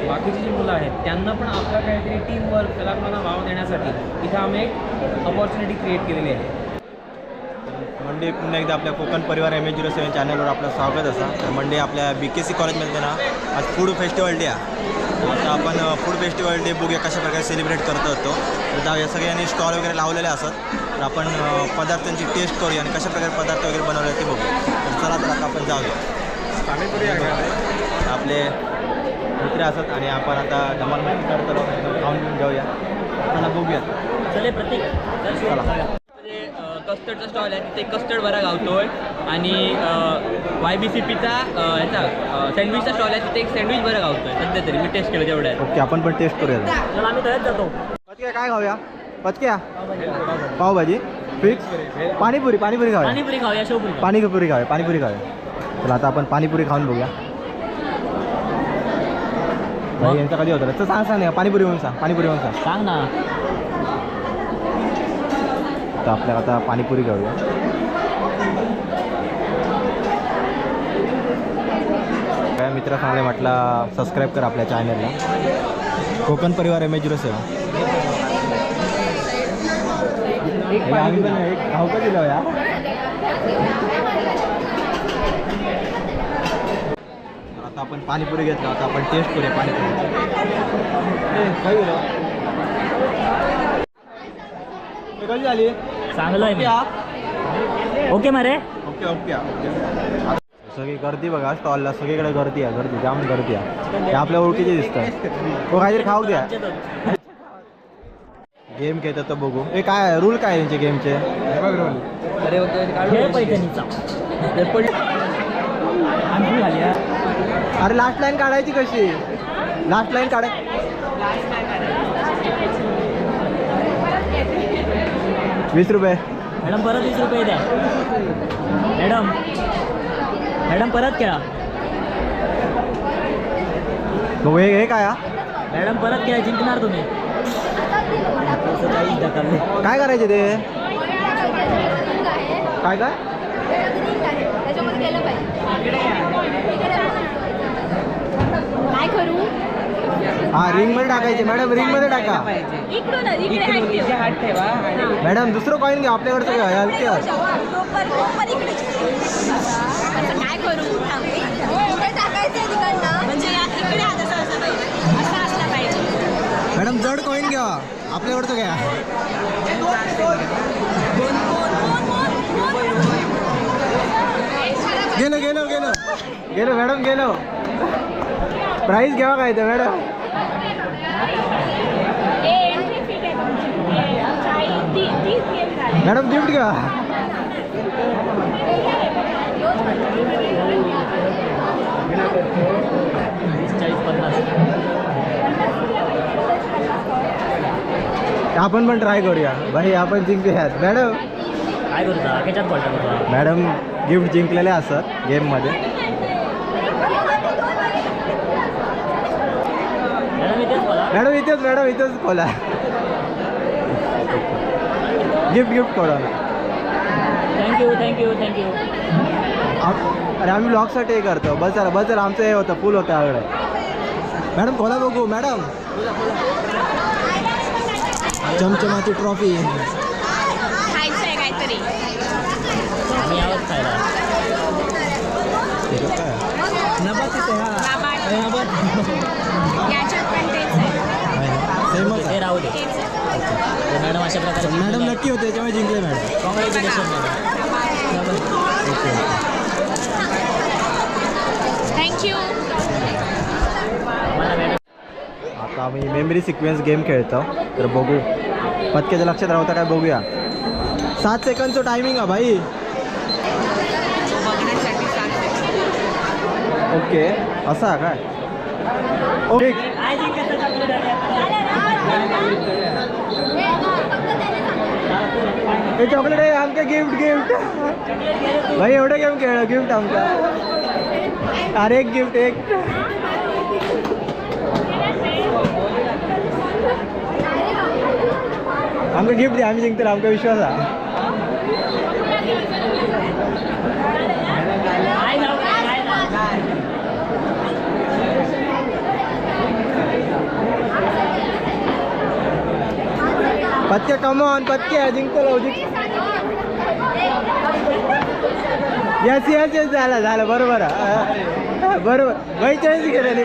बाकीची जी मुलं आहेत त्यांना पण आपलं काहीतरी टीमवर्क कलाकारांना वाव देण्यासाठी इथं आम्ही एक अपॉर्च्युनिटी क्रिएट केलेली आहे. मंडे पुन्हा एकदा आपल्या कोकण परिवार MH07 चॅनलवर आपलं स्वागत असा. तर मंडे आपल्या BKC कॉलेजमध्ये ना आज फूड फेस्टिवल डे आहे. आता आपण फूड फेस्टिवल डे बघूया कशा प्रकारे सेलिब्रेट करत होतो. तर जाऊया, सगळ्यांनी स्टॉल वगैरे लावलेले असत. तर आपण पदार्थांची टेस्ट करूया आणि कशा प्रकारे पदार्थ वगैरे बनवले ते बघू. तर चला तर आता आपण जाऊया. पाणीपुरी आपले मित्र असत आणि आपण आता धमाल मस्ती करतो, खाऊन घेऊन जाऊया. चला बघूया. चले प्रत्येक चला. कस्टर्डचा स्टॉल आहे, तिथे कस्टर्ड बरा गावतोय आणि YBCPचा ह्याचा सँडविचचा स्टॉल आहे, तिथे एक सँडविच बरं गावतोय. सध्या तरी मी टेस्ट केलं तेवढं आहे. ओके, आपण पण टेस्ट करूया. चला आम्ही तयार जातो. पचक्या काय खाऊया? पचक्या पावभाजी फिक्स. पाणीपुरी पाणीपुरी खाऊया. पाणीपुरी खाऊया, शेवपुरी पाणीपुरी खाऊया. पाणीपुरी खाऊया. चला आता आपण पाणीपुरी खाऊन बघूया. यांचा कधी होतं तर सांग नाही. पाणीपुरी म्हणून सांग. पाणीपुरी म्हणून सांग. सांग ना. तर आपल्याला आता पाणीपुरी खाऊया. काय मित्र सांगले म्हटलं सबस्क्राईब करा आपल्या चॅनलला कोकण परिवार MH07. आम्ही पण एक खाऊ का दिलं या. आता आपण पाणीपुरी घेतलं. आता आपण टेस्ट करूया पाणीपुरी. कशी झाली? चांगलं आहे. ओके मारे. Okay okay okay. सगळी गर्दी बघा स्टॉलला, सगळीकडे गर्दी आहे. गर्दी जाम गर्दी आहे. हे आपल्या ओळखीचे दिसतं. तो काहीतरी खाऊ द्या. गेम खेळतात तर बघू. हे काय रूल काय यांचे गेमचे? अरे लास्ट लाईन काढायची कशी? लास्ट लाईन काढाय 20 रुपये. मॅडम परत 20 रुपये द्या. मॅडम परत खेळा. बघू हे काय हा? मॅडम परत खेळा, जिंकणार तुम्ही. काय करायचे ते? काय काय काय करू? हा रिंग मध्ये टाकायचे. मॅडम रिंग मध्ये टाका. मॅडम दुसरं कॉईन घ्या आपल्याकडचं घ्या. हलके काय करू? मॅडम जड कॉईन घ्या आपल्याकडचं घ्या. गेलो गेलो गेलो गेलो मॅडम गेलो. प्राईज घ्यावा काय ते मॅडम? मॅडम गिफ्ट घ्या. आपण पण ट्राय करूया भाई. आपण जिंकूयात मॅडम. काय करू? मॅडम गिफ्ट जिंकलेले असतात गेममध्ये. मॅडम इथेच खोला. गिफ्ट खोला. थँक्यू. अरे आम्ही ब्लॉगसाठी हे करतो. बस झालं आमचं हे होतं फुल होतं आगडे. मॅडम खोला बघू. मॅडम चमचमाची ट्रॉफी. खायचं आहे काहीतरी. आम्ही आवाज खायला. याच्यात पण तेच आहे. ते राहू दे. मॅडम अशा प्रकारे मॅडम नक्की होते त्याच्यामुळे जिंकले madam. Congratulation madam. Okay. Thank you. आता आम्ही मेमरी सिक्वेन्स गेम खेळतो. तर बघू पत्क्याच्या लक्षात राहता काय बघूया. 7 सेकंडचं टायमिंग आहे भाई. ओके असा काय? ओके हे चॉकलेट आहे आमका. गिफ्ट भाई एवढं गेम खेळ. गिफ्ट आमका. अरे एक गिफ्ट एक. आमका गिफ्ट द्या. आम्ही जिंकतो. आमका विश्वास आहे. पत्के कमॉन पत्के जिंकतो यस झालं बरोबर बरोबर बाई चेंज केलेली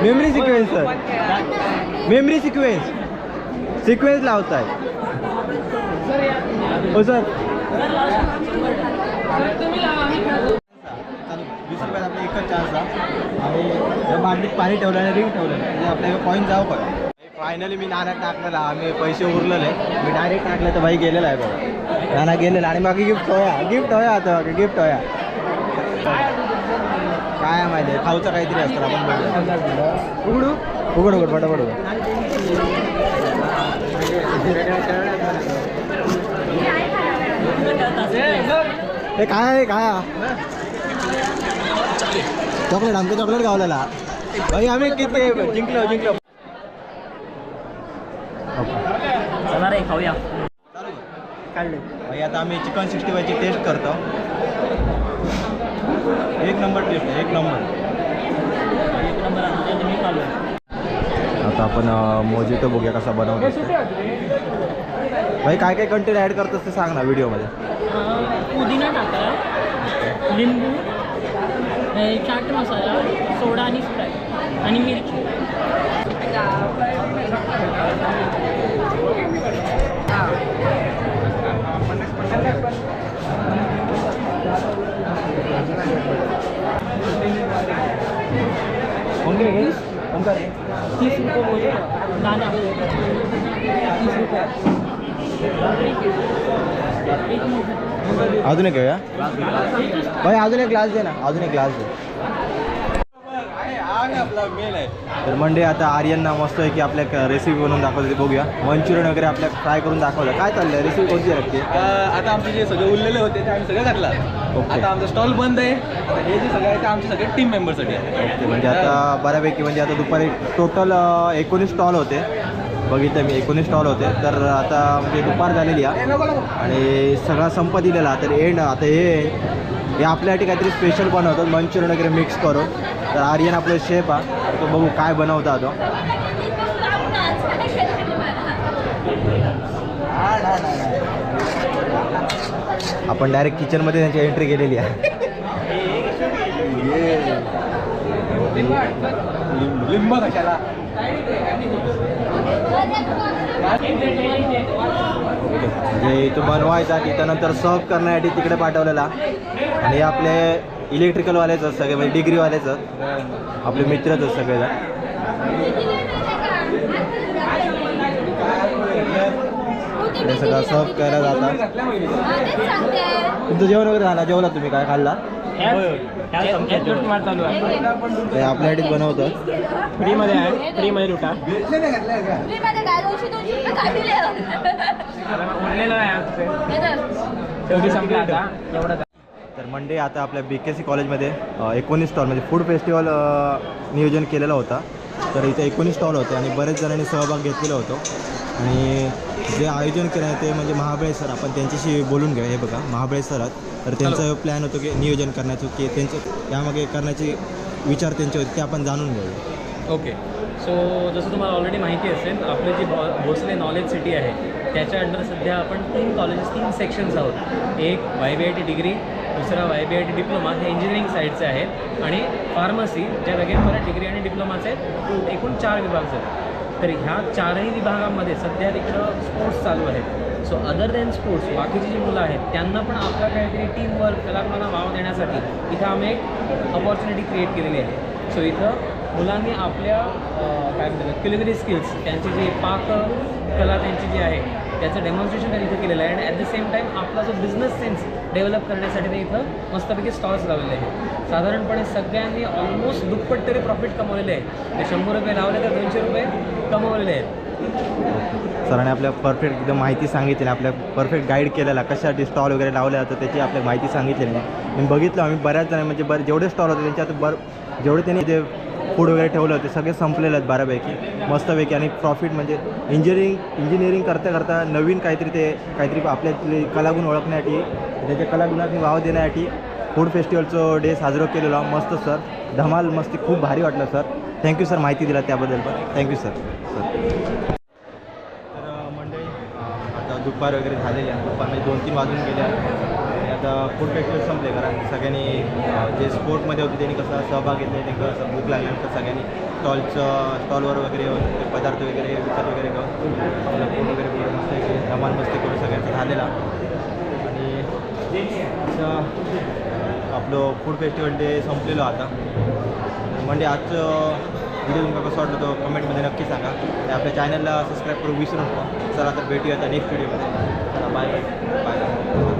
memory sequence sir memory sequence लावताय हो सर 20 रुपयात आपला एकच चान्स आणि या बाटलीत पाणी ठेवलं आणि रिंग ठेवलं म्हणजे आपल्याला पॉईंट जाऊ पण फायनली मी नाण्यात टाकलेला आम्ही पैसे उरलेले मी डायरेक्ट टाकलं तर बाई गेलेला आहे बघा नाना गेलेला आणि बाकी गिफ्ट होया आता गिफ्ट होया काय माहिती आहे खाऊचं काहीतरी असतं आपण उघडू फटाफट हे काय चॉकलेट आमचं चॉकलेट गावलेला भाई आम्ही किती जिंकलो चला रे खाऊया काढले भाई आता आम्ही चिकन 65ची टेस्ट करतो एक नंबर आता आपण मोजिटो बघूया कसा बनवतो भाई काय कंटेंट ॲड करतोस ते सांग ना व्हिडिओमध्ये पुदिना टाका लिंबू चाट मसाला सोडा आणि स्प्राईट आणि मिरची ओंकार 30 रुपये बोलले दादा 30 रुपये अजून एक घेऊया भाई अजून एक ग्लास दे ना तर मंडे आता आर्यनना मस्त आहे की आपल्या रेसिपी बनवून दाखवली बघूया मंचुरियन वगैरे आपल्या फ्राय करून दाखवलं काय चाललंय रेसिपी कोणती लागते आता आमचे जे सगळे उरलेले होते ते आम्ही सगळे घातला आता आमचा स्टॉल बंद आहे हे जे सगळे आहे ते आमचे सगळे टीम मेंबरसाठी आहे म्हणजे आता बऱ्यापैकी म्हणजे आता दुपारी टोटल 19 स्टॉल होते बघितलं मी 19 स्टॉल होते तर आता म्हणजे दुपार झालेली आहे आणि सगळा संप दिलेला तर एंड आता हे आपल्यासाठी काहीतरी स्पेशल बनवतात मंचुरियन वगैरे मिक्स करून तर आर्यन आपलं शेफ आहे तो बघू काय बनवता तो आपण डायरेक्ट किचनमध्ये त्यांची एंट्री केलेली आहे लिंब कशाला म्हणजे इथं बनवायचा तिथं नंतर सर्व करण्यासाठी तिकडे पाठवलेला आणि आपले इलेक्ट्रिकलवालेच आहेत सगळे म्हणजे डिग्रीवालेच आहेत आपले मित्रच आहेत सगळेजण इकडे सगळं सर्व करायला जातात तुमचं जेवण वगैरे झालं जेवला तुम्ही काय खाल्ला चालू आहे ते आपल्यासाठीच बनवतं फ्रीमध्ये लुटा शेवटी संपला आता एवढा तर मंडे आता आपल्या BKC कॉलेजमध्ये 19 स्टॉल म्हणजे फूड फेस्टिवल नियोजन केलेलं होता तर इथे 19 स्टॉल होते आणि बरेच जणांनी सहभाग घेतलेला होतो आणि जे आयोजन केलं आहे ते म्हणजे महाबळेश्वर आपण त्यांच्याशी बोलून घ्या हे बघा महाबळेश्वरात तर त्यांचा प्लॅन होतो की नियोजन करण्याचं की त्यांचं त्यामागे करण्याचे विचार त्यांचे होते ते आपण जाणून घेऊ ओके सो जसं तुम्हाला ऑलरेडी माहिती असेल आपली जी भोसले नॉलेज सिटी आहे त्याच्या अंडर सध्या आपण 3 कॉलेजेस 3 सेक्शन्स आहोत एक YBIT डिग्री दुसरा YBIT डिप्लोमा हे इंजिनिअरिंग साईडचे आहेत आणि फार्मसी ज्या वेगळ्या परत डिग्री आणि डिप्लोमाचे एकूण 4 विभाग आहेत तर ह्या 4ही विभागामध्ये सध्या तिकडं स्पोर्ट्स चालू आहेत सो अदर दॅन स्पोर्ट्स बाकीची जी मुलं आहेत त्यांना पण आपला काहीतरी टीमवर्क कलाकारांना वाव देण्यासाठी इथं आम्ही एक अपॉर्च्युनिटी क्रिएट केलेली आहे सो इथं मुलांनी आपल्या काय म्हणतात क्युलिनरी स्किल्स त्यांची जी पाककला त्यांची जी आहे त्याचं डेमॉन्स्ट्रेशन त्यांनी इथं केलेलं आहे आणि ॲट द सेम टाईम आपला जो बिझनेस सेन्स डेव्हलप करण्यासाठी ते इथं मस्तपैकी स्टॉल्स लावलेले आहेत साधारणपणे सगळ्यांनी ऑलमोस्ट दुप्पट तरी प्रॉफिट कमवलेले आहे ते 100 रुपये लावले तर 200 रुपये कमवलेले आहेत सरांनी आपल्या परफेक्ट एकदम माहिती सांगितली आपल्या परफेक्ट गाईड केलेला कशासाठी स्टॉल वगैरे लावले जातं त्याची आपल्या माहिती सांगितलेली मी बघितलं आम्ही बऱ्याच जण म्हणजे जेवढे स्टॉल होते त्यांच्यात जेवढे त्यांनी जे फूड वगैरे ठेवलं होते सगळे संपलेले आहेत बऱ्यापैकी मस्तपैकी आणि प्रॉफिट म्हणजे इंजिनिअरिंग करता नवीन काहीतरी आपल्या कलागुण ओळखण्यासाठी त्याच्या कलागुणाची वाव देण्यासाठी फूड फेस्टिवलचं डे साजरं केलेलं मस्त सर धमाल मस्ती खूप भारी वाटलं सर थँक्यू सर माहिती दिला त्याबद्दल पण थँक्यू सर तर मंडळी आता दुपार वगैरे झालेली आहे दुपार म्हणजे 2-3 वाजून गेले आहे आणि आता फूड फेस्टिवल संपले कारण सगळ्यांनी जे स्पोर्टमध्ये होते त्यांनी कसा सहभाग घेतला त्यांनी कसं भूक लागल्यानंतर सगळ्यांनी स्टॉलवर वगैरे येऊन ते पदार्थ वगैरे विकत वगैरे घेऊन आपला फूड वगैरे करून मस्त धमाल मस्ती करून सगळ्यांचं झालेला आणि आपलं फूड फेस्टिवल डे संपलेलो आता म्हणजे आजचं व्हिडिओ तुम्हाला कसं वाटलं तो कमेंटमध्ये नक्की सांगा आणि आपल्या चॅनलला सबस्क्राईब करून विसरू नका चला तर भेटूया आता नेक्स्ट व्हिडिओमध्ये चला बाय बाय बाय